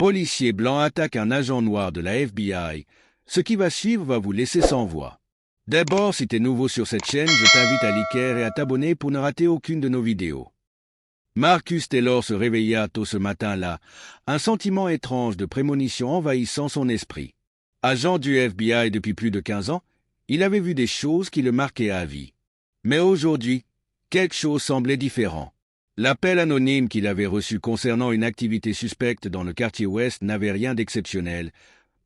Policier blanc attaque un agent noir de la FBI. Ce qui va suivre va vous laisser sans voix. D'abord, si t'es nouveau sur cette chaîne, je t'invite à liker et à t'abonner pour ne rater aucune de nos vidéos. Marcus Taylor se réveilla tôt ce matin-là, un sentiment étrange de prémonition envahissant son esprit. Agent du FBI depuis plus de 15 ans, il avait vu des choses qui le marquaient à vie. Mais aujourd'hui, quelque chose semblait différent. L'appel anonyme qu'il avait reçu concernant une activité suspecte dans le quartier ouest n'avait rien d'exceptionnel.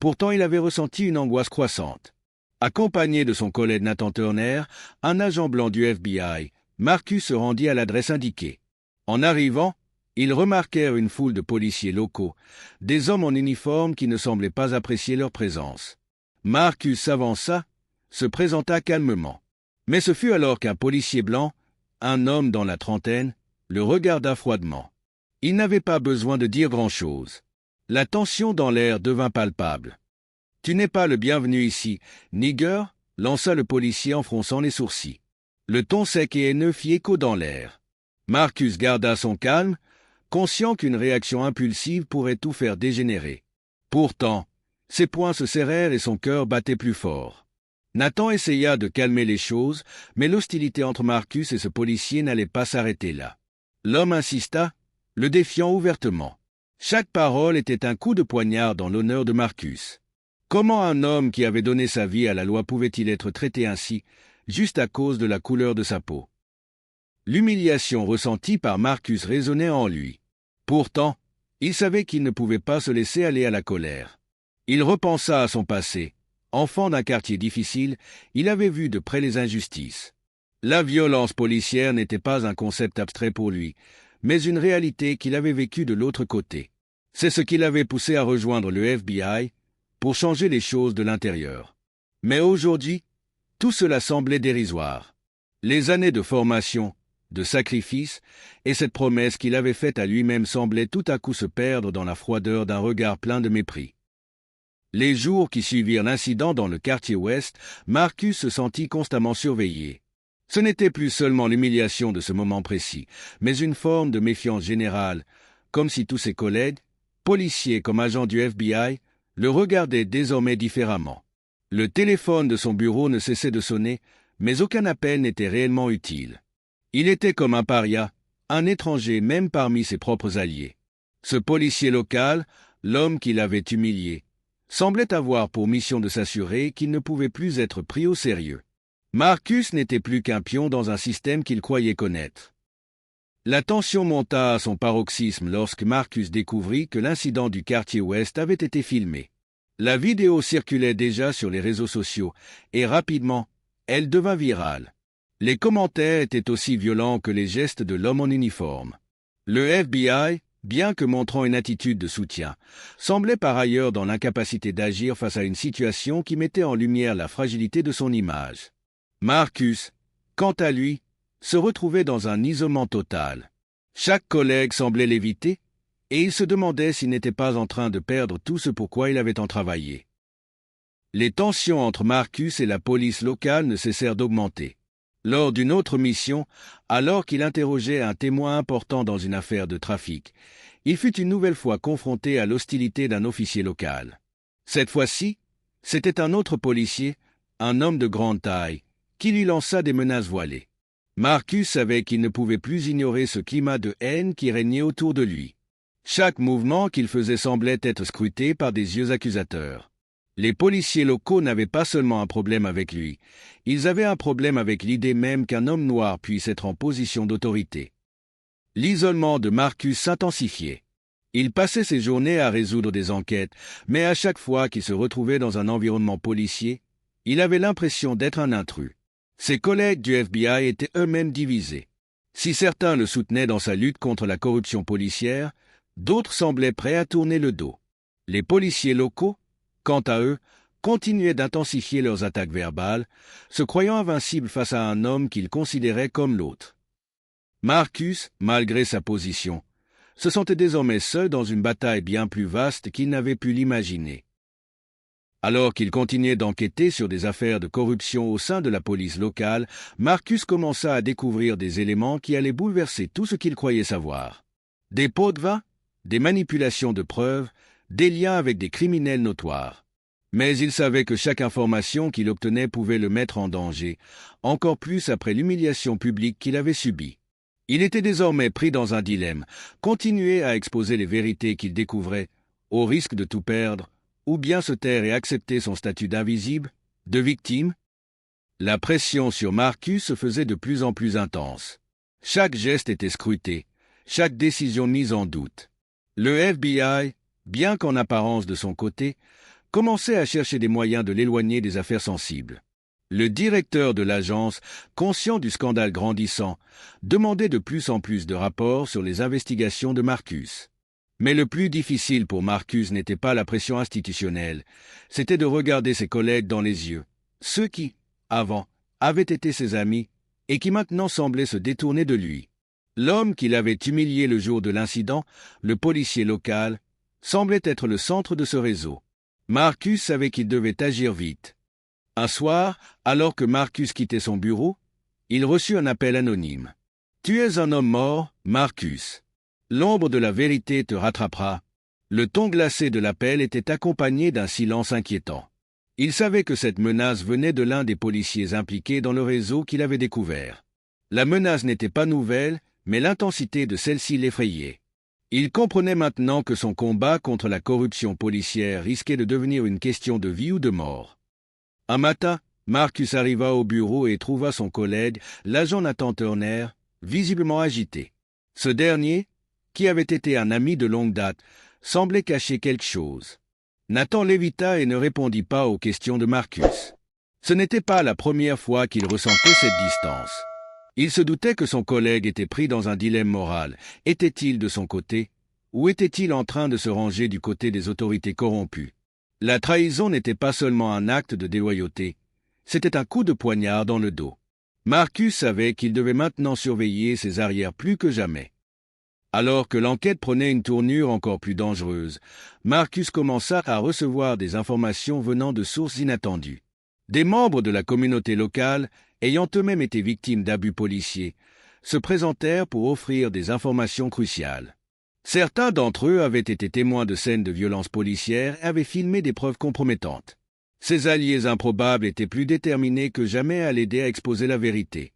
Pourtant, il avait ressenti une angoisse croissante. Accompagné de son collègue Nathan Turner, un agent blanc du FBI, Marcus se rendit à l'adresse indiquée. En arrivant, ils remarquèrent une foule de policiers locaux, des hommes en uniforme qui ne semblaient pas apprécier leur présence. Marcus s'avança, se présenta calmement. Mais ce fut alors qu'un policier blanc, un homme dans la trentaine, le regarda froidement. Il n'avait pas besoin de dire grand-chose. La tension dans l'air devint palpable. « Tu n'es pas le bienvenu ici, nigger » lança le policier en fronçant les sourcils. Le ton sec et haineux fit écho dans l'air. Marcus garda son calme, conscient qu'une réaction impulsive pourrait tout faire dégénérer. Pourtant, ses poings se serrèrent et son cœur battait plus fort. Nathan essaya de calmer les choses, mais l'hostilité entre Marcus et ce policier n'allait pas s'arrêter là. L'homme insista, le défiant ouvertement. Chaque parole était un coup de poignard dans l'honneur de Marcus. Comment un homme qui avait donné sa vie à la loi pouvait-il être traité ainsi, juste à cause de la couleur de sa peau? L'humiliation ressentie par Marcus résonnait en lui. Pourtant, il savait qu'il ne pouvait pas se laisser aller à la colère. Il repensa à son passé. Enfant d'un quartier difficile, il avait vu de près les injustices. La violence policière n'était pas un concept abstrait pour lui, mais une réalité qu'il avait vécue de l'autre côté. C'est ce qui l'avait poussé à rejoindre le FBI pour changer les choses de l'intérieur. Mais aujourd'hui, tout cela semblait dérisoire. Les années de formation, de sacrifice, et cette promesse qu'il avait faite à lui-même semblaient tout à coup se perdre dans la froideur d'un regard plein de mépris. Les jours qui suivirent l'incident dans le quartier ouest, Marcus se sentit constamment surveillé. Ce n'était plus seulement l'humiliation de ce moment précis, mais une forme de méfiance générale, comme si tous ses collègues, policiers comme agents du FBI, le regardaient désormais différemment. Le téléphone de son bureau ne cessait de sonner, mais aucun appel n'était réellement utile. Il était comme un paria, un étranger même parmi ses propres alliés. Ce policier local, l'homme qui l'avait humilié, semblait avoir pour mission de s'assurer qu'il ne pouvait plus être pris au sérieux. Marcus n'était plus qu'un pion dans un système qu'il croyait connaître. La tension monta à son paroxysme lorsque Marcus découvrit que l'incident du quartier ouest avait été filmé. La vidéo circulait déjà sur les réseaux sociaux et rapidement, elle devint virale. Les commentaires étaient aussi violents que les gestes de l'homme en uniforme. Le FBI, bien que montrant une attitude de soutien, semblait par ailleurs dans l'incapacité d'agir face à une situation qui mettait en lumière la fragilité de son image. Marcus, quant à lui, se retrouvait dans un isolement total. Chaque collègue semblait l'éviter, et il se demandait s'il n'était pas en train de perdre tout ce pour quoi il avait tant travaillé. Les tensions entre Marcus et la police locale ne cessèrent d'augmenter. Lors d'une autre mission, alors qu'il interrogeait un témoin important dans une affaire de trafic, il fut une nouvelle fois confronté à l'hostilité d'un officier local. Cette fois-ci, c'était un autre policier, un homme de grande taille, qui lui lança des menaces voilées. Marcus savait qu'il ne pouvait plus ignorer ce climat de haine qui régnait autour de lui. Chaque mouvement qu'il faisait semblait être scruté par des yeux accusateurs. Les policiers locaux n'avaient pas seulement un problème avec lui, ils avaient un problème avec l'idée même qu'un homme noir puisse être en position d'autorité. L'isolement de Marcus s'intensifiait. Il passait ses journées à résoudre des enquêtes, mais à chaque fois qu'il se retrouvait dans un environnement policier, il avait l'impression d'être un intrus. Ses collègues du FBI étaient eux-mêmes divisés. Si certains le soutenaient dans sa lutte contre la corruption policière, d'autres semblaient prêts à tourner le dos. Les policiers locaux, quant à eux, continuaient d'intensifier leurs attaques verbales, se croyant invincibles face à un homme qu'ils considéraient comme l'autre. Marcus, malgré sa position, se sentait désormais seul dans une bataille bien plus vaste qu'il n'avait pu l'imaginer. Alors qu'il continuait d'enquêter sur des affaires de corruption au sein de la police locale, Marcus commença à découvrir des éléments qui allaient bouleverser tout ce qu'il croyait savoir. Des pots de vin, des manipulations de preuves, des liens avec des criminels notoires. Mais il savait que chaque information qu'il obtenait pouvait le mettre en danger, encore plus après l'humiliation publique qu'il avait subie. Il était désormais pris dans un dilemme, continuer à exposer les vérités qu'il découvrait, au risque de tout perdre, ou bien se taire et accepter son statut d'invisible, de victime. La pression sur Marcus se faisait de plus en plus intense. Chaque geste était scruté, chaque décision mise en doute. Le FBI, bien qu'en apparence de son côté, commençait à chercher des moyens de l'éloigner des affaires sensibles. Le directeur de l'agence, conscient du scandale grandissant, demandait de plus en plus de rapports sur les investigations de Marcus. Mais le plus difficile pour Marcus n'était pas la pression institutionnelle, c'était de regarder ses collègues dans les yeux, ceux qui, avant, avaient été ses amis et qui maintenant semblaient se détourner de lui. L'homme qui l'avait humilié le jour de l'incident, le policier local, semblait être le centre de ce réseau. Marcus savait qu'il devait agir vite. Un soir, alors que Marcus quittait son bureau, il reçut un appel anonyme. « Tu es un homme mort, Marcus. L'ombre de la vérité te rattrapera. » Le ton glacé de l'appel était accompagné d'un silence inquiétant. Il savait que cette menace venait de l'un des policiers impliqués dans le réseau qu'il avait découvert. La menace n'était pas nouvelle, mais l'intensité de celle-ci l'effrayait. Il comprenait maintenant que son combat contre la corruption policière risquait de devenir une question de vie ou de mort. Un matin, Marcus arriva au bureau et trouva son collègue, l'agent Nathan Turner, visiblement agité. Ce dernier, qui avait été un ami de longue date, semblait cacher quelque chose. Nathan l'évita et ne répondit pas aux questions de Marcus. Ce n'était pas la première fois qu'il ressentait cette distance. Il se doutait que son collègue était pris dans un dilemme moral. Était-il de son côté, ou était-il en train de se ranger du côté des autorités corrompues? La trahison n'était pas seulement un acte de déloyauté, c'était un coup de poignard dans le dos. Marcus savait qu'il devait maintenant surveiller ses arrières plus que jamais. Alors que l'enquête prenait une tournure encore plus dangereuse, Marcus commença à recevoir des informations venant de sources inattendues. Des membres de la communauté locale, ayant eux-mêmes été victimes d'abus policiers, se présentèrent pour offrir des informations cruciales. Certains d'entre eux avaient été témoins de scènes de violence policière et avaient filmé des preuves compromettantes. Ces alliés improbables étaient plus déterminés que jamais à l'aider à exposer la vérité.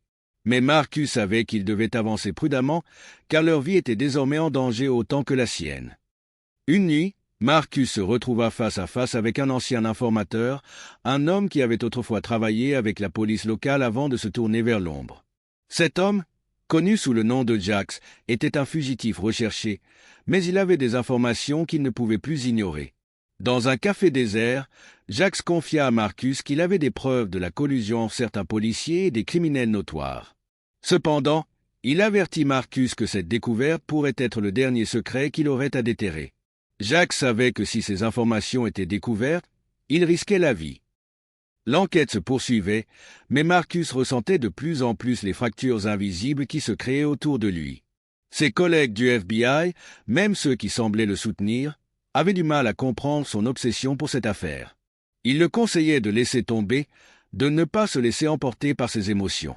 Mais Marcus savait qu'il devait avancer prudemment, car leur vie était désormais en danger autant que la sienne. Une nuit, Marcus se retrouva face à face avec un ancien informateur, un homme qui avait autrefois travaillé avec la police locale avant de se tourner vers l'ombre. Cet homme, connu sous le nom de Jax, était un fugitif recherché, mais il avait des informations qu'il ne pouvait plus ignorer. Dans un café désert, Jax confia à Marcus qu'il avait des preuves de la collusion entre certains policiers et des criminels notoires. Cependant, il avertit Marcus que cette découverte pourrait être le dernier secret qu'il aurait à déterrer. Jax savait que si ces informations étaient découvertes, il risquait la vie. L'enquête se poursuivait, mais Marcus ressentait de plus en plus les fractures invisibles qui se créaient autour de lui. Ses collègues du FBI, même ceux qui semblaient le soutenir, avaient du mal à comprendre son obsession pour cette affaire. Il le conseillait de laisser tomber, de ne pas se laisser emporter par ses émotions.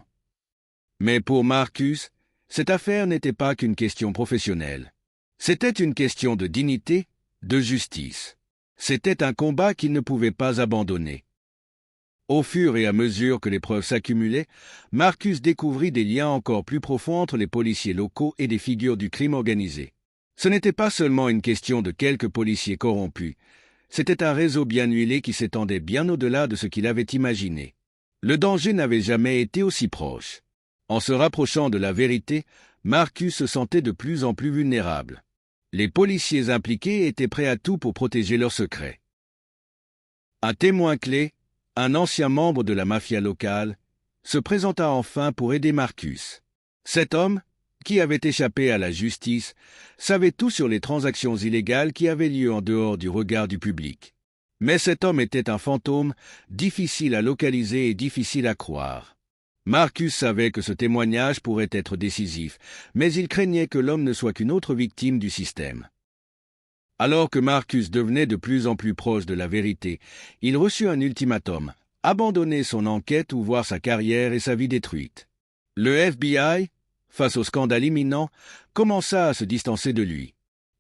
Mais pour Marcus, cette affaire n'était pas qu'une question professionnelle. C'était une question de dignité, de justice. C'était un combat qu'il ne pouvait pas abandonner. Au fur et à mesure que les preuves s'accumulaient, Marcus découvrit des liens encore plus profonds entre les policiers locaux et des figures du crime organisé. Ce n'était pas seulement une question de quelques policiers corrompus, c'était un réseau bien huilé qui s'étendait bien au-delà de ce qu'il avait imaginé. Le danger n'avait jamais été aussi proche. En se rapprochant de la vérité, Marcus se sentait de plus en plus vulnérable. Les policiers impliqués étaient prêts à tout pour protéger leurs secrets. Un témoin clé, un ancien membre de la mafia locale, se présenta enfin pour aider Marcus. Cet homme, qui avait échappé à la justice, savait tout sur les transactions illégales qui avaient lieu en dehors du regard du public. Mais cet homme était un fantôme, difficile à localiser et difficile à croire. Marcus savait que ce témoignage pourrait être décisif, mais il craignait que l'homme ne soit qu'une autre victime du système. Alors que Marcus devenait de plus en plus proche de la vérité, il reçut un ultimatum, abandonner son enquête ou voir sa carrière et sa vie détruite. Le FBI, face au scandale imminent, commença à se distancer de lui.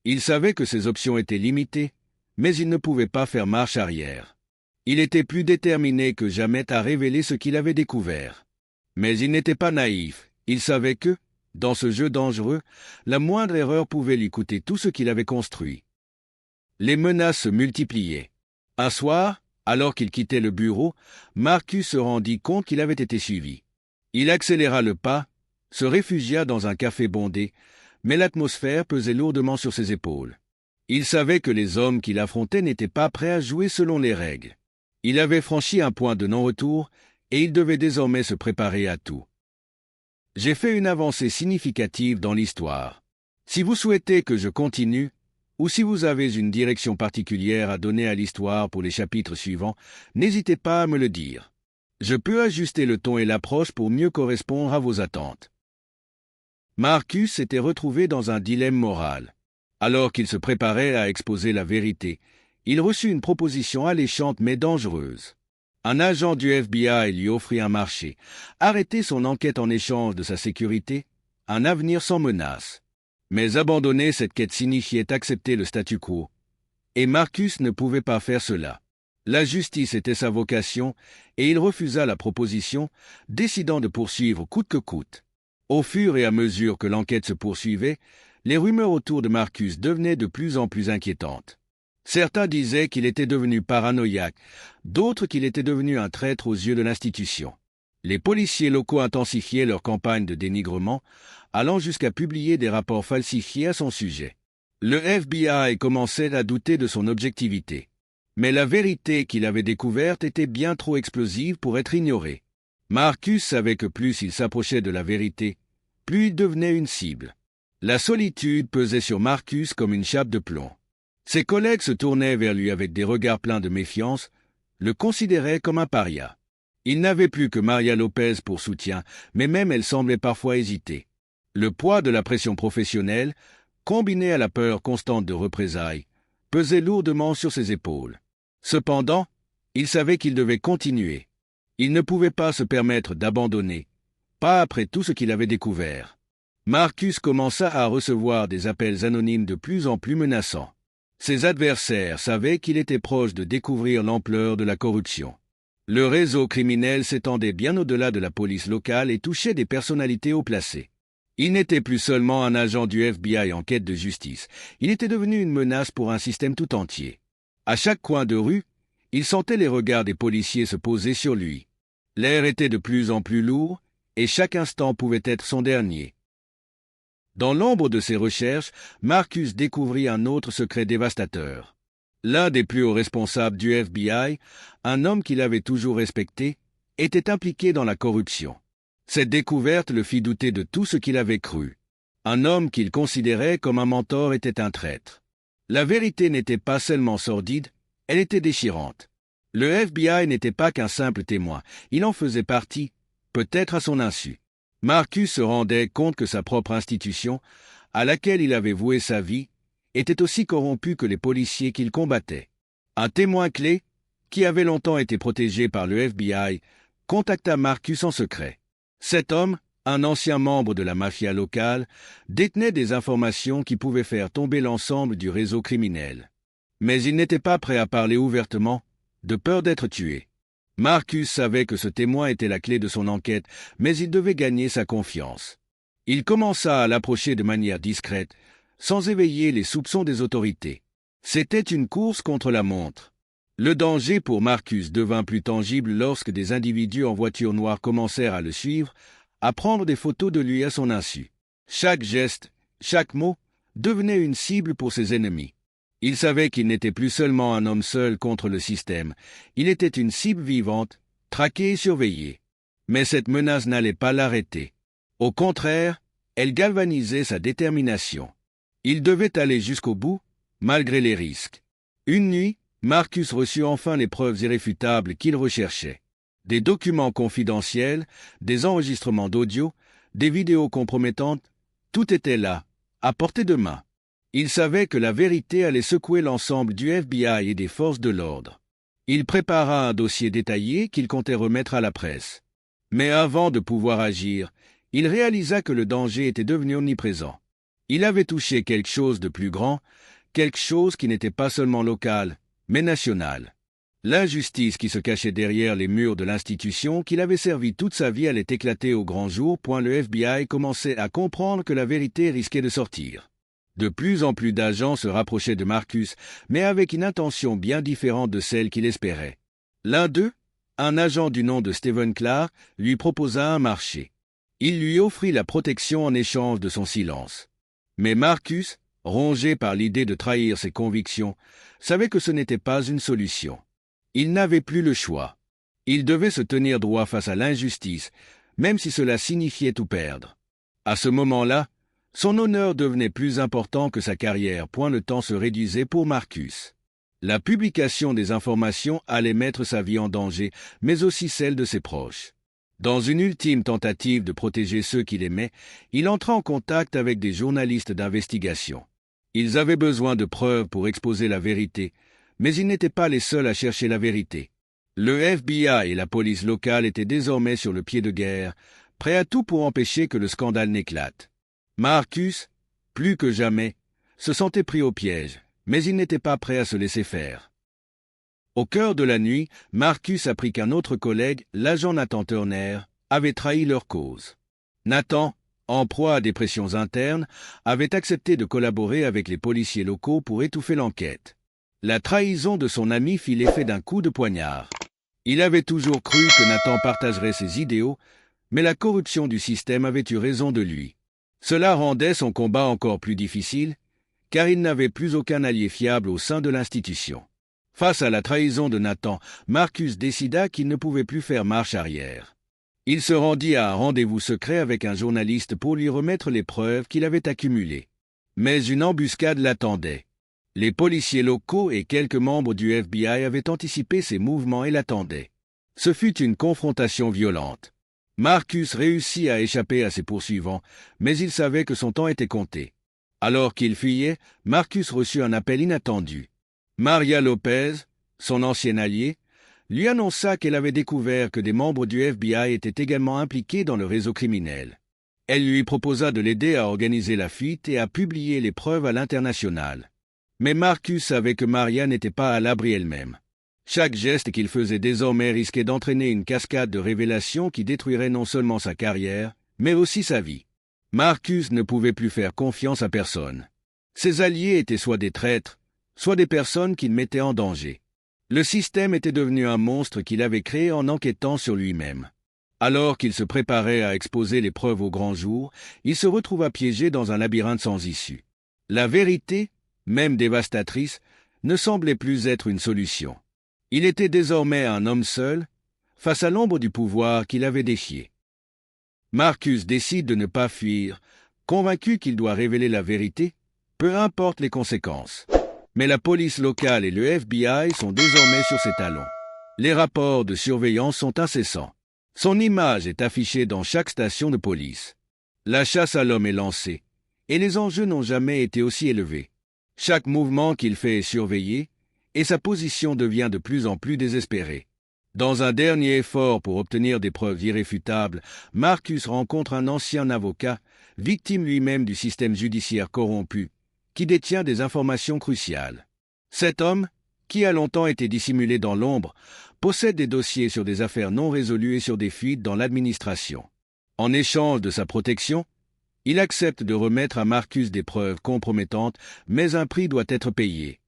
Il savait que ses options étaient limitées, mais il ne pouvait pas faire marche arrière. Il était plus déterminé que jamais à révéler ce qu'il avait découvert. Mais il n'était pas naïf, il savait que, dans ce jeu dangereux, la moindre erreur pouvait lui coûter tout ce qu'il avait construit. Les menaces se multipliaient. Un soir, alors qu'il quittait le bureau, Marcus se rendit compte qu'il avait été suivi. Il accéléra le pas, se réfugia dans un café bondé, mais l'atmosphère pesait lourdement sur ses épaules. Il savait que les hommes qu'il affrontait n'étaient pas prêts à jouer selon les règles. Il avait franchi un point de non-retour et il devait désormais se préparer à tout. J'ai fait une avancée significative dans l'histoire. Si vous souhaitez que je continue, ou si vous avez une direction particulière à donner à l'histoire pour les chapitres suivants, n'hésitez pas à me le dire. Je peux ajuster le ton et l'approche pour mieux correspondre à vos attentes. Marcus s'était retrouvé dans un dilemme moral. Alors qu'il se préparait à exposer la vérité, il reçut une proposition alléchante mais dangereuse. Un agent du FBI lui offrit un marché, arrêter son enquête en échange de sa sécurité, un avenir sans menace. Mais abandonner cette quête signifiait accepter le statu quo. Et Marcus ne pouvait pas faire cela. La justice était sa vocation, et il refusa la proposition, décidant de poursuivre coûte que coûte. Au fur et à mesure que l'enquête se poursuivait, les rumeurs autour de Marcus devenaient de plus en plus inquiétantes. Certains disaient qu'il était devenu paranoïaque, d'autres qu'il était devenu un traître aux yeux de l'institution. Les policiers locaux intensifiaient leur campagne de dénigrement, allant jusqu'à publier des rapports falsifiés à son sujet. Le FBI commençait à douter de son objectivité. Mais la vérité qu'il avait découverte était bien trop explosive pour être ignorée. Marcus savait que plus il s'approchait de la vérité, plus il devenait une cible. La solitude pesait sur Marcus comme une chape de plomb. Ses collègues se tournaient vers lui avec des regards pleins de méfiance, le considéraient comme un paria. Il n'avait plus que Maria Lopez pour soutien, mais même elle semblait parfois hésiter. Le poids de la pression professionnelle, combiné à la peur constante de représailles, pesait lourdement sur ses épaules. Cependant, il savait qu'il devait continuer. Il ne pouvait pas se permettre d'abandonner, pas après tout ce qu'il avait découvert. Marcus commença à recevoir des appels anonymes de plus en plus menaçants. Ses adversaires savaient qu'il était proche de découvrir l'ampleur de la corruption. Le réseau criminel s'étendait bien au-delà de la police locale et touchait des personnalités haut placées. Il n'était plus seulement un agent du FBI en quête de justice, il était devenu une menace pour un système tout entier. À chaque coin de rue, il sentait les regards des policiers se poser sur lui. L'air était de plus en plus lourd, et chaque instant pouvait être son dernier. Dans l'ombre de ses recherches, Marcus découvrit un autre secret dévastateur. L'un des plus hauts responsables du FBI, un homme qu'il avait toujours respecté, était impliqué dans la corruption. Cette découverte le fit douter de tout ce qu'il avait cru. Un homme qu'il considérait comme un mentor était un traître. La vérité n'était pas seulement sordide, elle était déchirante. Le FBI n'était pas qu'un simple témoin, il en faisait partie, peut-être à son insu. Marcus se rendait compte que sa propre institution, à laquelle il avait voué sa vie, était aussi corrompue que les policiers qu'il combattait. Un témoin clé, qui avait longtemps été protégé par le FBI, contacta Marcus en secret. Cet homme, un ancien membre de la mafia locale, détenait des informations qui pouvaient faire tomber l'ensemble du réseau criminel. Mais il n'était pas prêt à parler ouvertement, de peur d'être tué. Marcus savait que ce témoin était la clé de son enquête, mais il devait gagner sa confiance. Il commença à l'approcher de manière discrète, sans éveiller les soupçons des autorités. C'était une course contre la montre. Le danger pour Marcus devint plus tangible lorsque des individus en voiture noire commencèrent à le suivre, à prendre des photos de lui à son insu. Chaque geste, chaque mot, devenait une cible pour ses ennemis. Il savait qu'il n'était plus seulement un homme seul contre le système, il était une cible vivante, traquée et surveillée. Mais cette menace n'allait pas l'arrêter. Au contraire, elle galvanisait sa détermination. Il devait aller jusqu'au bout, malgré les risques. Une nuit, Marcus reçut enfin les preuves irréfutables qu'il recherchait. Des documents confidentiels, des enregistrements d'audio, des vidéos compromettantes, tout était là, à portée de main. Il savait que la vérité allait secouer l'ensemble du FBI et des forces de l'ordre. Il prépara un dossier détaillé qu'il comptait remettre à la presse. Mais avant de pouvoir agir, il réalisa que le danger était devenu omniprésent. Il avait touché quelque chose de plus grand, quelque chose qui n'était pas seulement local, mais national. L'injustice qui se cachait derrière les murs de l'institution qu'il avait servi toute sa vie allait éclater au grand jour. Le FBI commençait à comprendre que la vérité risquait de sortir. De plus en plus d'agents se rapprochaient de Marcus, mais avec une intention bien différente de celle qu'il espérait. L'un d'eux, un agent du nom de Stephen Clark, lui proposa un marché. Il lui offrit la protection en échange de son silence. Mais Marcus, rongé par l'idée de trahir ses convictions, savait que ce n'était pas une solution. Il n'avait plus le choix. Il devait se tenir droit face à l'injustice, même si cela signifiait tout perdre. À ce moment-là, son honneur devenait plus important que sa carrière. Le temps se réduisait pour Marcus. La publication des informations allait mettre sa vie en danger, mais aussi celle de ses proches. Dans une ultime tentative de protéger ceux qu'il aimait, il entra en contact avec des journalistes d'investigation. Ils avaient besoin de preuves pour exposer la vérité, mais ils n'étaient pas les seuls à chercher la vérité. Le FBI et la police locale étaient désormais sur le pied de guerre, prêts à tout pour empêcher que le scandale n'éclate. Marcus, plus que jamais, se sentait pris au piège, mais il n'était pas prêt à se laisser faire. Au cœur de la nuit, Marcus apprit qu'un autre collègue, l'agent Nathan Turner, avait trahi leur cause. Nathan, en proie à des pressions internes, avait accepté de collaborer avec les policiers locaux pour étouffer l'enquête. La trahison de son ami fit l'effet d'un coup de poignard. Il avait toujours cru que Nathan partagerait ses idéaux, mais la corruption du système avait eu raison de lui. Cela rendait son combat encore plus difficile, car il n'avait plus aucun allié fiable au sein de l'institution. Face à la trahison de Nathan, Marcus décida qu'il ne pouvait plus faire marche arrière. Il se rendit à un rendez-vous secret avec un journaliste pour lui remettre les preuves qu'il avait accumulées. Mais une embuscade l'attendait. Les policiers locaux et quelques membres du FBI avaient anticipé ses mouvements et l'attendaient. Ce fut une confrontation violente. Marcus réussit à échapper à ses poursuivants, mais il savait que son temps était compté. Alors qu'il fuyait, Marcus reçut un appel inattendu. Maria Lopez, son ancien allié, lui annonça qu'elle avait découvert que des membres du FBI étaient également impliqués dans le réseau criminel. Elle lui proposa de l'aider à organiser la fuite et à publier les preuves à l'international. Mais Marcus savait que Maria n'était pas à l'abri elle-même. Chaque geste qu'il faisait désormais risquait d'entraîner une cascade de révélations qui détruirait non seulement sa carrière, mais aussi sa vie. Marcus ne pouvait plus faire confiance à personne. Ses alliés étaient soit des traîtres, soit des personnes qu'il mettait en danger. Le système était devenu un monstre qu'il avait créé en enquêtant sur lui-même. Alors qu'il se préparait à exposer les preuves au grand jour, il se retrouva piégé dans un labyrinthe sans issue. La vérité, même dévastatrice, ne semblait plus être une solution. Il était désormais un homme seul, face à l'ombre du pouvoir qu'il avait défié. Marcus décide de ne pas fuir, convaincu qu'il doit révéler la vérité, peu importe les conséquences. Mais la police locale et le FBI sont désormais sur ses talons. Les rapports de surveillance sont incessants. Son image est affichée dans chaque station de police. La chasse à l'homme est lancée, et les enjeux n'ont jamais été aussi élevés. Chaque mouvement qu'il fait est surveillé, et sa position devient de plus en plus désespérée. Dans un dernier effort pour obtenir des preuves irréfutables, Marcus rencontre un ancien avocat, victime lui-même du système judiciaire corrompu, qui détient des informations cruciales. Cet homme, qui a longtemps été dissimulé dans l'ombre, possède des dossiers sur des affaires non résolues et sur des fuites dans l'administration. En échange de sa protection, il accepte de remettre à Marcus des preuves compromettantes, mais un prix doit être payé.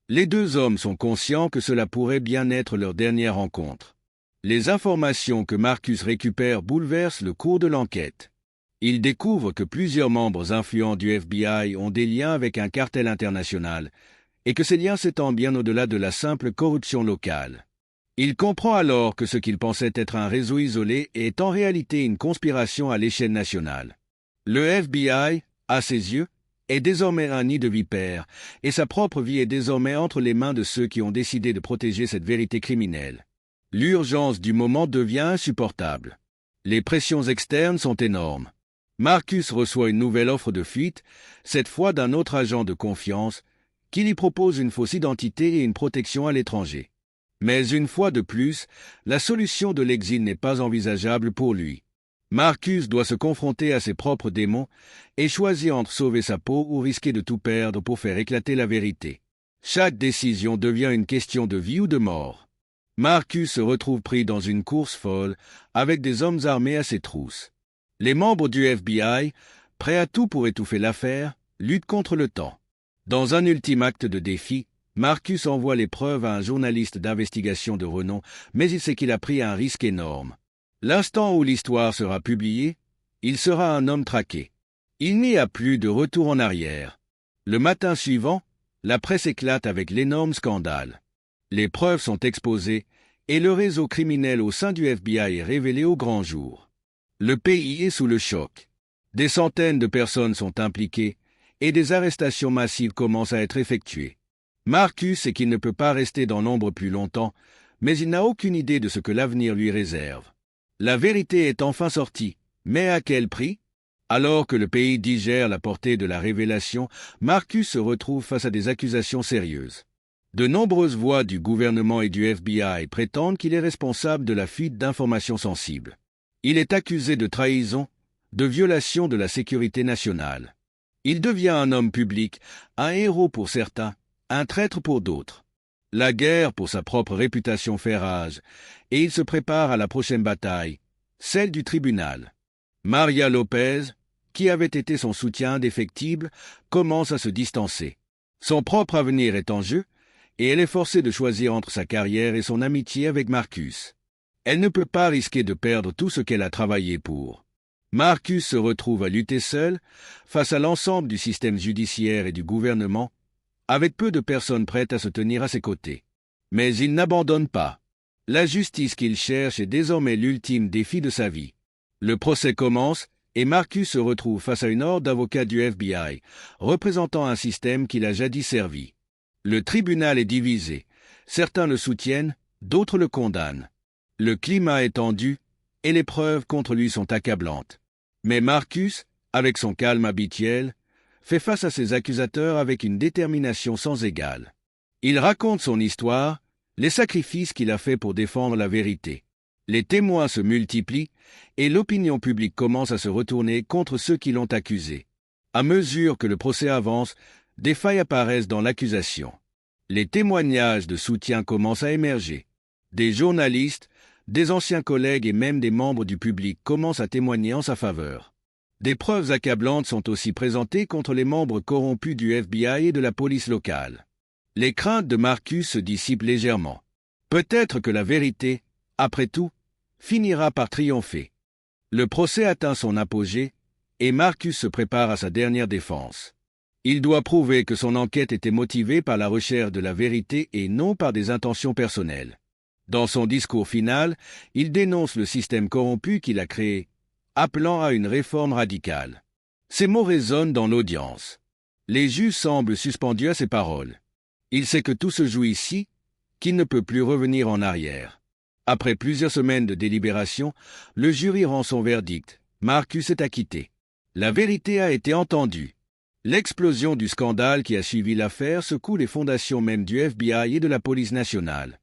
Les deux hommes sont conscients que cela pourrait bien être leur dernière rencontre. Les informations que Marcus récupère bouleversent le cours de l'enquête. Il découvre que plusieurs membres influents du FBI ont des liens avec un cartel international, et que ces liens s'étendent bien au-delà de la simple corruption locale. Il comprend alors que ce qu'il pensait être un réseau isolé est en réalité une conspiration à l'échelle nationale. Le FBI, à ses yeux, est désormais un nid de vipères, et sa propre vie est désormais entre les mains de ceux qui ont décidé de protéger cette vérité criminelle. L'urgence du moment devient insupportable. Les pressions externes sont énormes. Marcus reçoit une nouvelle offre de fuite, cette fois d'un autre agent de confiance, qui lui propose une fausse identité et une protection à l'étranger. Mais une fois de plus, la solution de l'exil n'est pas envisageable pour lui. Marcus doit se confronter à ses propres démons et choisir entre sauver sa peau ou risquer de tout perdre pour faire éclater la vérité. Chaque décision devient une question de vie ou de mort. Marcus se retrouve pris dans une course folle avec des hommes armés à ses trousses. Les membres du FBI, prêts à tout pour étouffer l'affaire, luttent contre le temps. Dans un ultime acte de défi, Marcus envoie les preuves à un journaliste d'investigation de renom, mais il sait qu'il a pris un risque énorme. L'instant où l'histoire sera publiée, il sera un homme traqué. Il n'y a plus de retour en arrière. Le matin suivant, la presse éclate avec l'énorme scandale. Les preuves sont exposées et le réseau criminel au sein du FBI est révélé au grand jour. Le pays est sous le choc. Des centaines de personnes sont impliquées et des arrestations massives commencent à être effectuées. Marcus sait qu'il ne peut pas rester dans l'ombre plus longtemps, mais il n'a aucune idée de ce que l'avenir lui réserve. La vérité est enfin sortie, mais à quel prix? Alors que le pays digère la portée de la révélation, Marcus se retrouve face à des accusations sérieuses. De nombreuses voix du gouvernement et du FBI prétendent qu'il est responsable de la fuite d'informations sensibles. Il est accusé de trahison, de violation de la sécurité nationale. Il devient un homme public, un héros pour certains, un traître pour d'autres. La guerre pour sa propre réputation fait rage, et il se prépare à la prochaine bataille, celle du tribunal. Maria Lopez, qui avait été son soutien indéfectible, commence à se distancer. Son propre avenir est en jeu, et elle est forcée de choisir entre sa carrière et son amitié avec Marcus. Elle ne peut pas risquer de perdre tout ce qu'elle a travaillé pour. Marcus se retrouve à lutter seul, face à l'ensemble du système judiciaire et du gouvernement, avec peu de personnes prêtes à se tenir à ses côtés. Mais il n'abandonne pas. La justice qu'il cherche est désormais l'ultime défi de sa vie. Le procès commence, et Marcus se retrouve face à une horde d'avocats du FBI, représentant un système qu'il a jadis servi. Le tribunal est divisé. Certains le soutiennent, d'autres le condamnent. Le climat est tendu, et les preuves contre lui sont accablantes. Mais Marcus, avec son calme habituel, fait face à ses accusateurs avec une détermination sans égale. Il raconte son histoire, les sacrifices qu'il a faits pour défendre la vérité. Les témoins se multiplient, et l'opinion publique commence à se retourner contre ceux qui l'ont accusé. À mesure que le procès avance, des failles apparaissent dans l'accusation. Les témoignages de soutien commencent à émerger. Des journalistes, des anciens collègues et même des membres du public commencent à témoigner en sa faveur. Des preuves accablantes sont aussi présentées contre les membres corrompus du FBI et de la police locale. Les craintes de Marcus se dissipent légèrement. Peut-être que la vérité, après tout, finira par triompher. Le procès atteint son apogée, et Marcus se prépare à sa dernière défense. Il doit prouver que son enquête était motivée par la recherche de la vérité et non par des intentions personnelles. Dans son discours final, il dénonce le système corrompu qu'il a créé, appelant à une réforme radicale. Ces mots résonnent dans l'audience. Les juges semblent suspendus à ses paroles. Il sait que tout se joue ici, qu'il ne peut plus revenir en arrière. Après plusieurs semaines de délibération, le jury rend son verdict. Marcus est acquitté. La vérité a été entendue. L'explosion du scandale qui a suivi l'affaire secoue les fondations même du FBI et de la police nationale.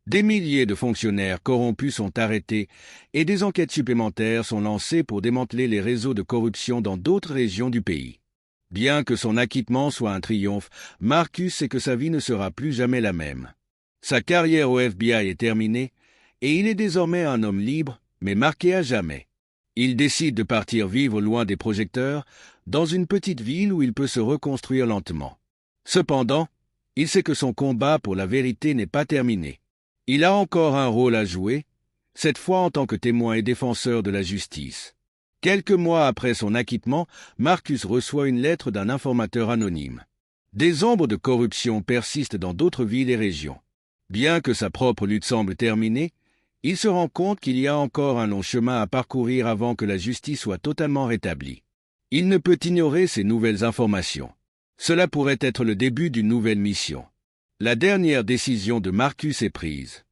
Des milliers de fonctionnaires corrompus sont arrêtés et des enquêtes supplémentaires sont lancées pour démanteler les réseaux de corruption dans d'autres régions du pays. Bien que son acquittement soit un triomphe, Marcus sait que sa vie ne sera plus jamais la même. Sa carrière au FBI est terminée et il est désormais un homme libre, mais marqué à jamais. Il décide de partir vivre loin des projecteurs, dans une petite ville où il peut se reconstruire lentement. Cependant, il sait que son combat pour la vérité n'est pas terminé. Il a encore un rôle à jouer, cette fois en tant que témoin et défenseur de la justice. Quelques mois après son acquittement, Marcus reçoit une lettre d'un informateur anonyme. Des ombres de corruption persistent dans d'autres villes et régions. Bien que sa propre lutte semble terminée, il se rend compte qu'il y a encore un long chemin à parcourir avant que la justice soit totalement rétablie. Il ne peut ignorer ces nouvelles informations. Cela pourrait être le début d'une nouvelle mission. La dernière décision de Marcus est prise.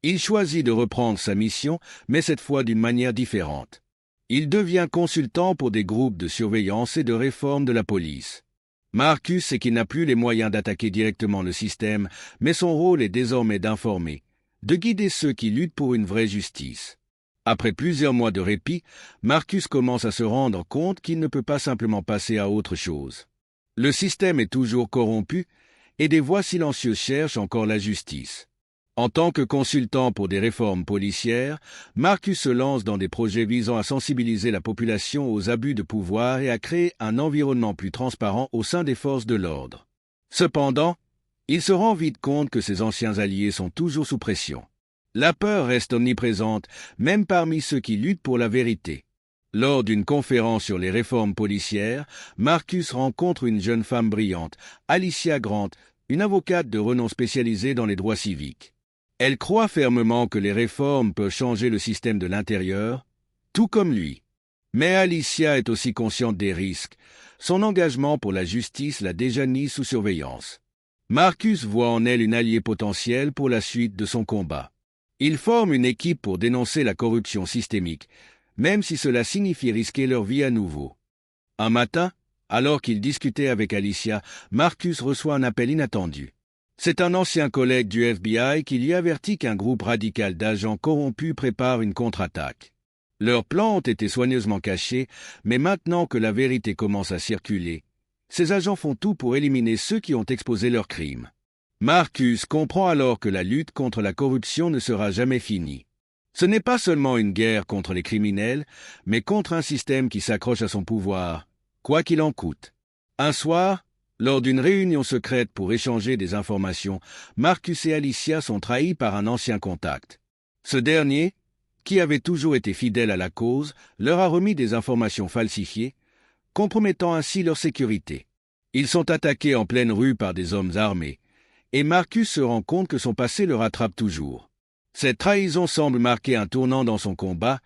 Il choisit de reprendre sa mission, mais cette fois d'une manière différente. Il devient consultant pour des groupes de surveillance et de réforme de la police. Marcus sait qu'il n'a plus les moyens d'attaquer directement le système, mais son rôle est désormais d'informer, de guider ceux qui luttent pour une vraie justice. Après plusieurs mois de répit, Marcus commence à se rendre compte qu'il ne peut pas simplement passer à autre chose. Le système est toujours corrompu et des voix silencieuses cherchent encore la justice. En tant que consultant pour des réformes policières, Marcus se lance dans des projets visant à sensibiliser la population aux abus de pouvoir et à créer un environnement plus transparent au sein des forces de l'ordre. Cependant, il se rend vite compte que ses anciens alliés sont toujours sous pression. La peur reste omniprésente, même parmi ceux qui luttent pour la vérité. Lors d'une conférence sur les réformes policières, Marcus rencontre une jeune femme brillante, Alicia Grant, une avocate de renom spécialisée dans les droits civiques. Elle croit fermement que les réformes peuvent changer le système de l'intérieur, tout comme lui. Mais Alicia est aussi consciente des risques. Son engagement pour la justice l'a déjà mise sous surveillance. Marcus voit en elle une alliée potentielle pour la suite de son combat. Ils forment une équipe pour dénoncer la corruption systémique, même si cela signifie risquer leur vie à nouveau. Un matin, alors qu'il discutait avec Alicia, Marcus reçoit un appel inattendu. C'est un ancien collègue du FBI qui lui avertit qu'un groupe radical d'agents corrompus prépare une contre-attaque. Leurs plans ont été soigneusement cachés, mais maintenant que la vérité commence à circuler, ces agents font tout pour éliminer ceux qui ont exposé leurs crimes. Marcus comprend alors que la lutte contre la corruption ne sera jamais finie. Ce n'est pas seulement une guerre contre les criminels, mais contre un système qui s'accroche à son pouvoir, quoi qu'il en coûte. Un soir, lors d'une réunion secrète pour échanger des informations, Marcus et Alicia sont trahis par un ancien contact. Ce dernier, qui avait toujours été fidèle à la cause, leur a remis des informations falsifiées, compromettant ainsi leur sécurité. Ils sont attaqués en pleine rue par des hommes armés, et Marcus se rend compte que son passé le rattrape toujours. Cette trahison semble marquer un tournant dans son combat,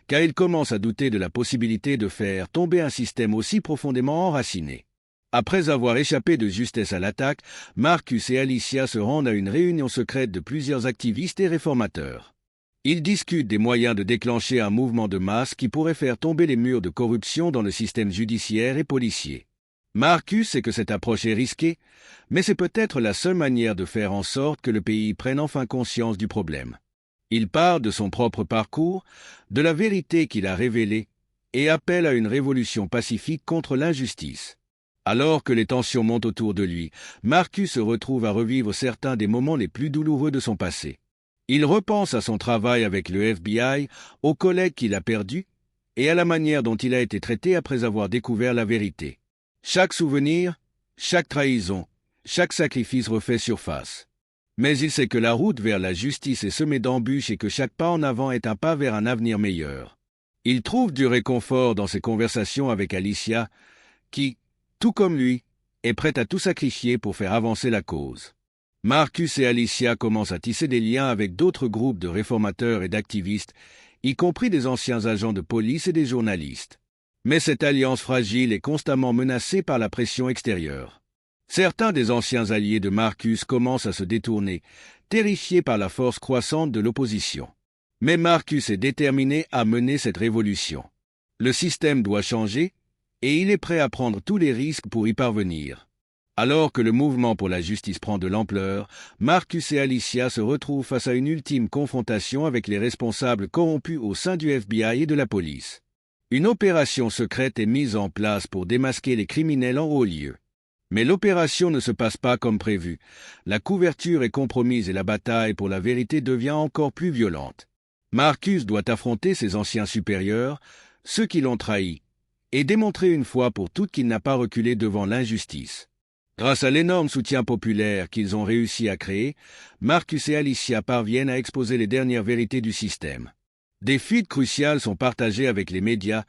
car il commence à douter de la possibilité de faire tomber un système aussi profondément enraciné. Après avoir échappé de justesse à l'attaque, Marcus et Alicia se rendent à une réunion secrète de plusieurs activistes et réformateurs. Ils discutent des moyens de déclencher un mouvement de masse qui pourrait faire tomber les murs de corruption dans le système judiciaire et policier. Marcus sait que cette approche est risquée, mais c'est peut-être la seule manière de faire en sorte que le pays prenne enfin conscience du problème. Il parle de son propre parcours, de la vérité qu'il a révélée, et appelle à une révolution pacifique contre l'injustice. Alors que les tensions montent autour de lui, Marcus se retrouve à revivre certains des moments les plus douloureux de son passé. Il repense à son travail avec le FBI, aux collègues qu'il a perdus, et à la manière dont il a été traité après avoir découvert la vérité. Chaque souvenir, chaque trahison, chaque sacrifice refait surface. Mais il sait que la route vers la justice est semée d'embûches et que chaque pas en avant est un pas vers un avenir meilleur. Il trouve du réconfort dans ses conversations avec Alicia, qui, tout comme lui, est prête à tout sacrifier pour faire avancer la cause. Marcus et Alicia commencent à tisser des liens avec d'autres groupes de réformateurs et d'activistes, y compris des anciens agents de police et des journalistes. Mais cette alliance fragile est constamment menacée par la pression extérieure. Certains des anciens alliés de Marcus commencent à se détourner, terrifiés par la force croissante de l'opposition. Mais Marcus est déterminé à mener cette révolution. Le système doit changer, et il est prêt à prendre tous les risques pour y parvenir. Alors que le mouvement pour la justice prend de l'ampleur, Marcus et Alicia se retrouvent face à une ultime confrontation avec les responsables corrompus au sein du FBI et de la police. Une opération secrète est mise en place pour démasquer les criminels en haut lieu. Mais l'opération ne se passe pas comme prévu. La couverture est compromise et la bataille pour la vérité devient encore plus violente. Marcus doit affronter ses anciens supérieurs, ceux qui l'ont trahi, et démontrer une fois pour toutes qu'il n'a pas reculé devant l'injustice. Grâce à l'énorme soutien populaire qu'ils ont réussi à créer, Marcus et Alicia parviennent à exposer les dernières vérités du système. Des fuites cruciales sont partagées avec les médias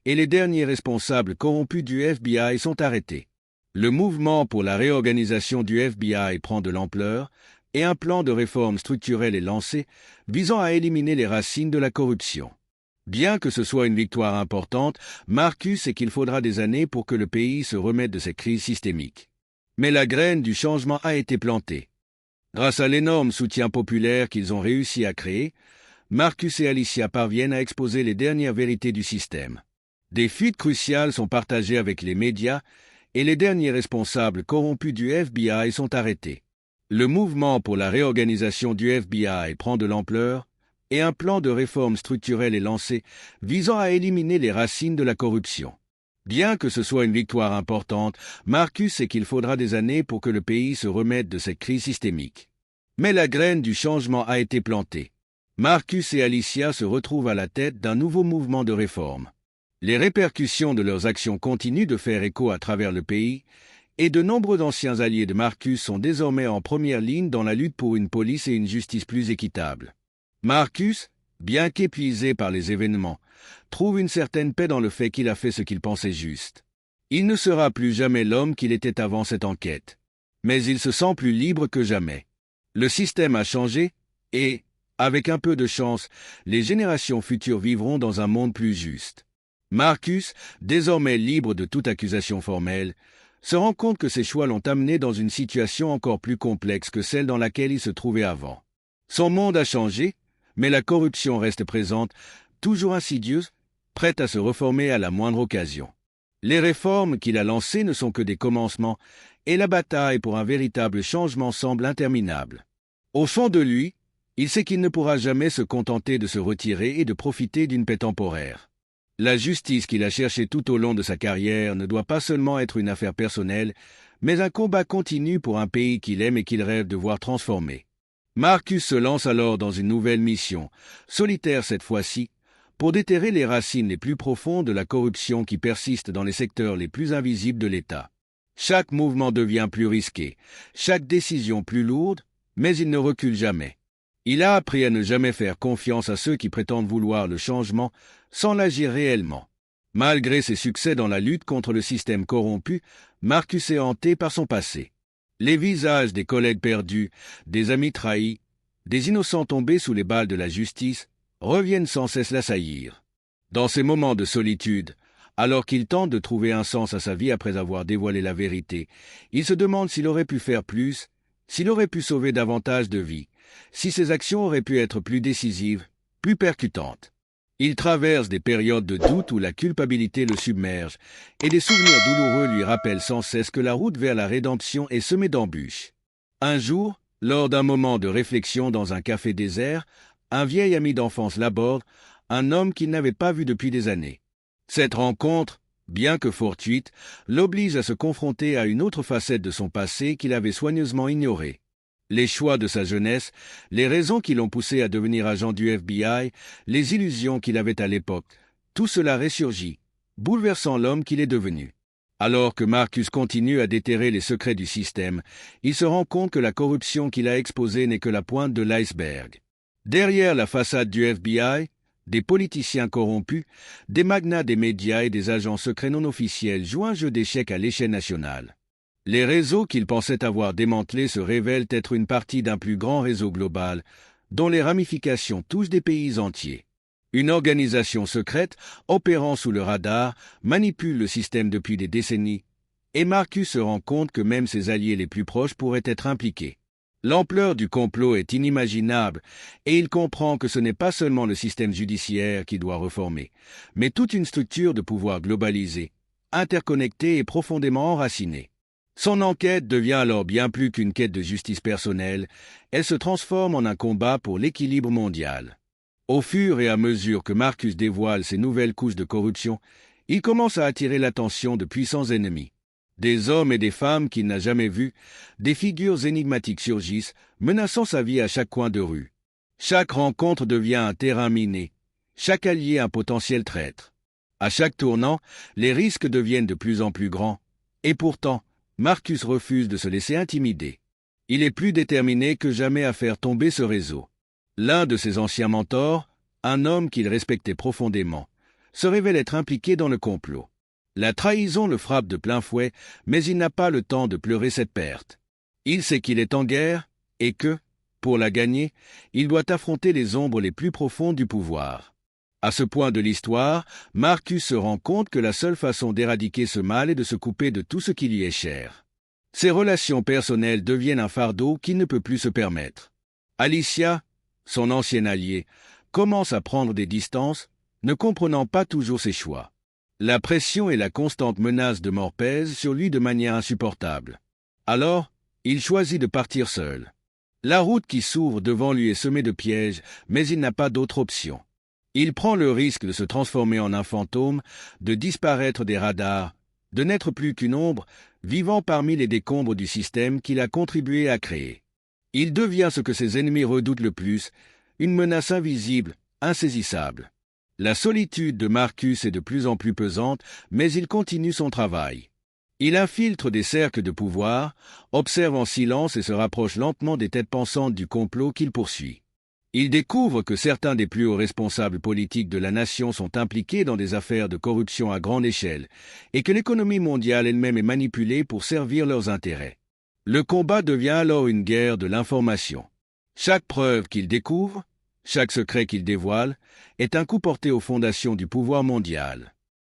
et les derniers responsables corrompus du FBI sont arrêtés. Le mouvement pour la réorganisation du FBI prend de l'ampleur et un plan de réforme structurelle est lancé visant à éliminer les racines de la corruption. Bien que ce soit une victoire importante, Marcus sait qu'il faudra des années pour que le pays se remette de cette crise systémique. Mais la graine du changement a été plantée. Grâce à l'énorme soutien populaire qu'ils ont réussi à créer, Marcus et Alicia parviennent à exposer les dernières vérités du système. Des fuites cruciales sont partagées avec les médias et les derniers responsables corrompus du FBI sont arrêtés. Le mouvement pour la réorganisation du FBI prend de l'ampleur et un plan de réforme structurelle est lancé visant à éliminer les racines de la corruption. Bien que ce soit une victoire importante, Marcus sait qu'il faudra des années pour que le pays se remette de cette crise systémique. Mais la graine du changement a été plantée. Marcus et Alicia se retrouvent à la tête d'un nouveau mouvement de réforme. Les répercussions de leurs actions continuent de faire écho à travers le pays, et de nombreux anciens alliés de Marcus sont désormais en première ligne dans la lutte pour une police et une justice plus équitables. Marcus, bien qu'épuisé par les événements, trouve une certaine paix dans le fait qu'il a fait ce qu'il pensait juste. Il ne sera plus jamais l'homme qu'il était avant cette enquête. Mais il se sent plus libre que jamais. Le système a changé et, avec un peu de chance, les générations futures vivront dans un monde plus juste. Marcus, désormais libre de toute accusation formelle, se rend compte que ses choix l'ont amené dans une situation encore plus complexe que celle dans laquelle il se trouvait avant. Son monde a changé, mais la corruption reste présente, toujours insidieuse, prête à se reformer à la moindre occasion. Les réformes qu'il a lancées ne sont que des commencements, et la bataille pour un véritable changement semble interminable. Au fond de lui, il sait qu'il ne pourra jamais se contenter de se retirer et de profiter d'une paix temporaire. La justice qu'il a cherchée tout au long de sa carrière ne doit pas seulement être une affaire personnelle, mais un combat continu pour un pays qu'il aime et qu'il rêve de voir transformé. Marcus se lance alors dans une nouvelle mission, solitaire cette fois-ci, pour déterrer les racines les plus profondes de la corruption qui persiste dans les secteurs les plus invisibles de l'État. Chaque mouvement devient plus risqué, chaque décision plus lourde, mais il ne recule jamais. Il a appris à ne jamais faire confiance à ceux qui prétendent vouloir le changement sans l'agir réellement. Malgré ses succès dans la lutte contre le système corrompu, Marcus est hanté par son passé. Les visages des collègues perdus, des amis trahis, des innocents tombés sous les balles de la justice, reviennent sans cesse l'assaillir. Dans ces moments de solitude, alors qu'il tente de trouver un sens à sa vie après avoir dévoilé la vérité, il se demande s'il aurait pu faire plus, s'il aurait pu sauver davantage de vies, si ses actions auraient pu être plus décisives, plus percutantes. Il traverse des périodes de doute où la culpabilité le submerge, et des souvenirs douloureux lui rappellent sans cesse que la route vers la rédemption est semée d'embûches. Un jour, lors d'un moment de réflexion dans un café désert, un vieil ami d'enfance l'aborde, un homme qu'il n'avait pas vu depuis des années. Cette rencontre, bien que fortuite, l'oblige à se confronter à une autre facette de son passé qu'il avait soigneusement ignorée. Les choix de sa jeunesse, les raisons qui l'ont poussé à devenir agent du FBI, les illusions qu'il avait à l'époque, tout cela ressurgit, bouleversant l'homme qu'il est devenu. Alors que Marcus continue à déterrer les secrets du système, il se rend compte que la corruption qu'il a exposée n'est que la pointe de l'iceberg. Derrière la façade du FBI, des politiciens corrompus, des magnats des médias et des agents secrets non officiels jouent un jeu d'échecs à l'échelle nationale. Les réseaux qu'il pensait avoir démantelés se révèlent être une partie d'un plus grand réseau global, dont les ramifications touchent des pays entiers. Une organisation secrète, opérant sous le radar, manipule le système depuis des décennies, et Marcus se rend compte que même ses alliés les plus proches pourraient être impliqués. L'ampleur du complot est inimaginable, et il comprend que ce n'est pas seulement le système judiciaire qui doit reformer, mais toute une structure de pouvoir globalisée, interconnectée et profondément enracinée. Son enquête devient alors bien plus qu'une quête de justice personnelle, elle se transforme en un combat pour l'équilibre mondial. Au fur et à mesure que Marcus dévoile ces nouvelles couches de corruption, il commence à attirer l'attention de puissants ennemis. Des hommes et des femmes qu'il n'a jamais vus, des figures énigmatiques surgissent, menaçant sa vie à chaque coin de rue. Chaque rencontre devient un terrain miné, chaque allié un potentiel traître. À chaque tournant, les risques deviennent de plus en plus grands, et pourtant, Marcus refuse de se laisser intimider. Il est plus déterminé que jamais à faire tomber ce réseau. L'un de ses anciens mentors, un homme qu'il respectait profondément, se révèle être impliqué dans le complot. La trahison le frappe de plein fouet, mais il n'a pas le temps de pleurer cette perte. Il sait qu'il est en guerre et que, pour la gagner, il doit affronter les ombres les plus profondes du pouvoir. À ce point de l'histoire, Marcus se rend compte que la seule façon d'éradiquer ce mal est de se couper de tout ce qui lui est cher. Ses relations personnelles deviennent un fardeau qu'il ne peut plus se permettre. Alicia, son ancien allié, commence à prendre des distances, ne comprenant pas toujours ses choix. La pression et la constante menace de mort pèsent sur lui de manière insupportable. Alors, il choisit de partir seul. La route qui s'ouvre devant lui est semée de pièges, mais il n'a pas d'autre option. Il prend le risque de se transformer en un fantôme, de disparaître des radars, de n'être plus qu'une ombre, vivant parmi les décombres du système qu'il a contribué à créer. Il devient ce que ses ennemis redoutent le plus, une menace invisible, insaisissable. La solitude de Marcus est de plus en plus pesante, mais il continue son travail. Il infiltre des cercles de pouvoir, observe en silence et se rapproche lentement des têtes pensantes du complot qu'il poursuit. Il découvre que certains des plus hauts responsables politiques de la nation sont impliqués dans des affaires de corruption à grande échelle, et que l'économie mondiale elle-même est manipulée pour servir leurs intérêts. Le combat devient alors une guerre de l'information. Chaque preuve qu'il découvre, chaque secret qu'il dévoile, est un coup porté aux fondations du pouvoir mondial.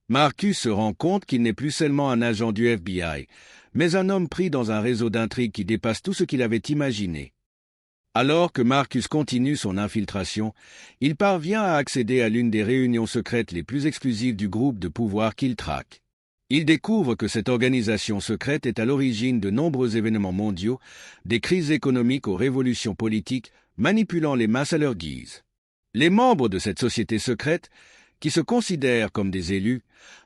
Marcus se rend compte qu'il n'est plus seulement un agent du FBI, mais un homme pris dans un réseau d'intrigues qui dépasse tout ce qu'il avait imaginé. Alors que Marcus continue son infiltration, il parvient à accéder à l'une des réunions secrètes les plus exclusives du groupe de pouvoir qu'il traque. Il découvre que cette organisation secrète est à l'origine de nombreux événements mondiaux, des crises économiques aux révolutions politiques, manipulant les masses à leur guise. Les membres de cette société secrète, qui se considèrent comme des élus,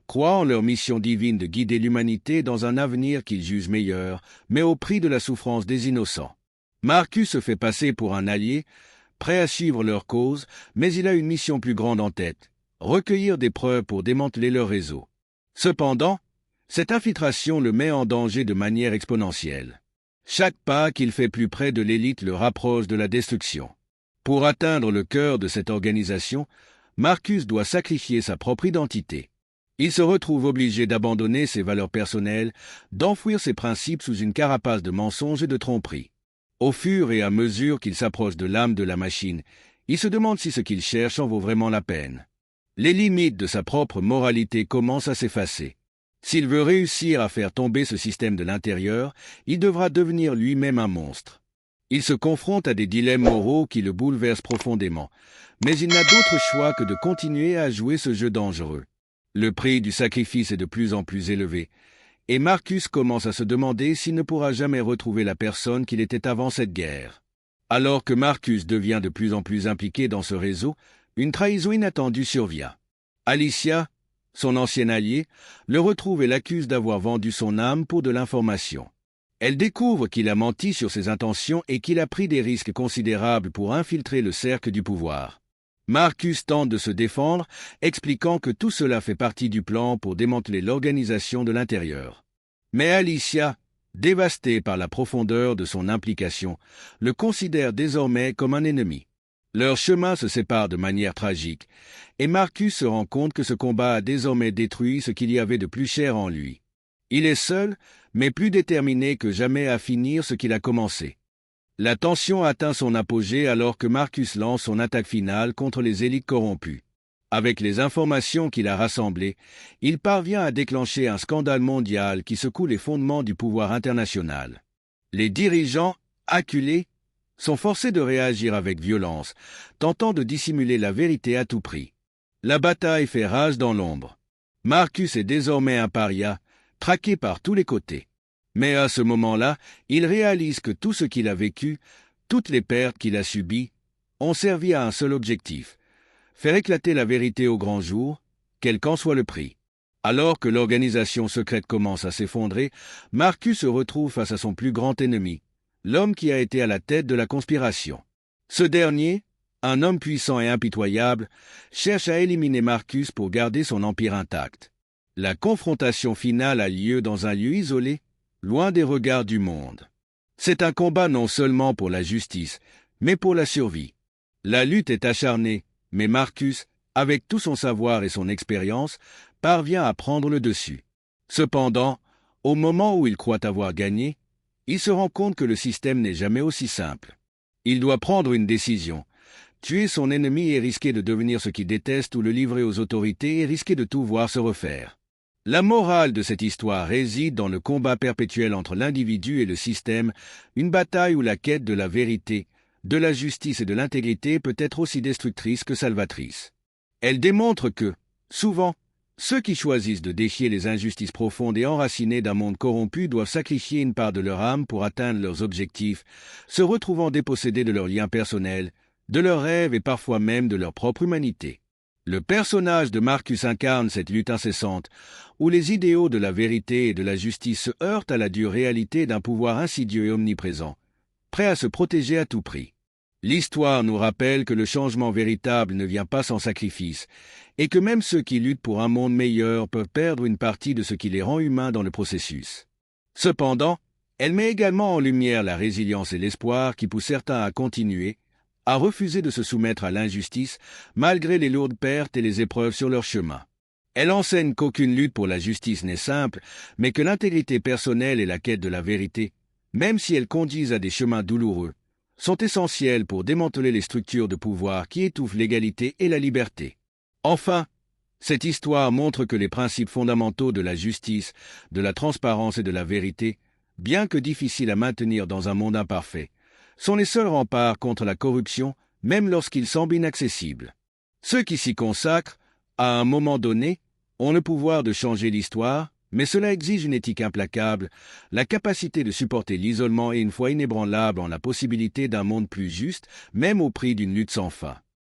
croient en leur mission divine de guider l'humanité dans un avenir qu'ils jugent meilleur, mais au prix de la souffrance des innocents. Marcus se fait passer pour un allié, prêt à suivre leur cause, mais il a une mission plus grande en tête, recueillir des preuves pour démanteler leur réseau. Cependant, cette infiltration le met en danger de manière exponentielle. Chaque pas qu'il fait plus près de l'élite le rapproche de la destruction. Pour atteindre le cœur de cette organisation, Marcus doit sacrifier sa propre identité. Il se retrouve obligé d'abandonner ses valeurs personnelles, d'enfouir ses principes sous une carapace de mensonges et de tromperies. Au fur et à mesure qu'il s'approche de l'âme de la machine, il se demande si ce qu'il cherche en vaut vraiment la peine. Les limites de sa propre moralité commencent à s'effacer. S'il veut réussir à faire tomber ce système de l'intérieur, il devra devenir lui-même un monstre. Il se confronte à des dilemmes moraux qui le bouleversent profondément, mais il n'a d'autre choix que de continuer à jouer ce jeu dangereux. Le prix du sacrifice est de plus en plus élevé, et Marcus commence à se demander s'il ne pourra jamais retrouver la personne qu'il était avant cette guerre. Alors que Marcus devient de plus en plus impliqué dans ce réseau, une trahison inattendue survient. Alicia, son ancien allié, le retrouve et l'accuse d'avoir vendu son âme pour de l'information. Elle découvre qu'il a menti sur ses intentions et qu'il a pris des risques considérables pour infiltrer le cercle du pouvoir. Marcus tente de se défendre, expliquant que tout cela fait partie du plan pour démanteler l'organisation de l'intérieur. Mais Alicia, dévastée par la profondeur de son implication, le considère désormais comme un ennemi. Leurs chemins se séparent de manière tragique, et Marcus se rend compte que ce combat a désormais détruit ce qu'il y avait de plus cher en lui. Il est seul, mais plus déterminé que jamais à finir ce qu'il a commencé. La tension atteint son apogée alors que Marcus lance son attaque finale contre les élites corrompues. Avec les informations qu'il a rassemblées, il parvient à déclencher un scandale mondial qui secoue les fondements du pouvoir international. Les dirigeants, acculés, sont forcés de réagir avec violence, tentant de dissimuler la vérité à tout prix. La bataille fait rage dans l'ombre. Marcus est désormais un paria, traqué par tous les côtés. Mais à ce moment-là, il réalise que tout ce qu'il a vécu, toutes les pertes qu'il a subies, ont servi à un seul objectif, faire éclater la vérité au grand jour, quel qu'en soit le prix. Alors que l'organisation secrète commence à s'effondrer, Marcus se retrouve face à son plus grand ennemi, l'homme qui a été à la tête de la conspiration. Ce dernier, un homme puissant et impitoyable, cherche à éliminer Marcus pour garder son empire intact. La confrontation finale a lieu dans un lieu isolé, loin des regards du monde. C'est un combat non seulement pour la justice, mais pour la survie. La lutte est acharnée, mais Marcus, avec tout son savoir et son expérience, parvient à prendre le dessus. Cependant, au moment où il croit avoir gagné, il se rend compte que le système n'est jamais aussi simple. Il doit prendre une décision. Tuer son ennemi et risquer de devenir ce qu'il déteste ou le livrer aux autorités et risquer de tout voir se refaire. La morale de cette histoire réside dans le combat perpétuel entre l'individu et le système, une bataille où la quête de la vérité, de la justice et de l'intégrité peut être aussi destructrice que salvatrice. Elle démontre que, souvent, Ceux qui choisissent de défier les injustices profondes et enracinées d'un monde corrompu doivent sacrifier une part de leur âme pour atteindre leurs objectifs, se retrouvant dépossédés de leurs liens personnels, de leurs rêves et parfois même de leur propre humanité. Le personnage de Marcus incarne cette lutte incessante, où les idéaux de la vérité et de la justice se heurtent à la dure réalité d'un pouvoir insidieux et omniprésent, prêt à se protéger à tout prix. L'histoire nous rappelle que le changement véritable ne vient pas sans sacrifice, et que même ceux qui luttent pour un monde meilleur peuvent perdre une partie de ce qui les rend humains dans le processus. Cependant, elle met également en lumière la résilience et l'espoir qui poussent certains à continuer, à refuser de se soumettre à l'injustice malgré les lourdes pertes et les épreuves sur leur chemin. Elle enseigne qu'aucune lutte pour la justice n'est simple, mais que l'intégrité personnelle et la quête de la vérité, même si elles conduisent à des chemins douloureux, sont essentielles pour démanteler les structures de pouvoir qui étouffent l'égalité et la liberté. Enfin, cette histoire montre que les principes fondamentaux de la justice, de la transparence et de la vérité, bien que difficiles à maintenir dans un monde imparfait, sont les seuls remparts contre la corruption, même lorsqu'ils semblent inaccessibles. Ceux qui s'y consacrent, à un moment donné, ont le pouvoir de changer l'histoire, mais cela exige une éthique implacable, la capacité de supporter l'isolement et une foi inébranlable en la possibilité d'un monde plus juste, même au prix d'une lutte sans fin.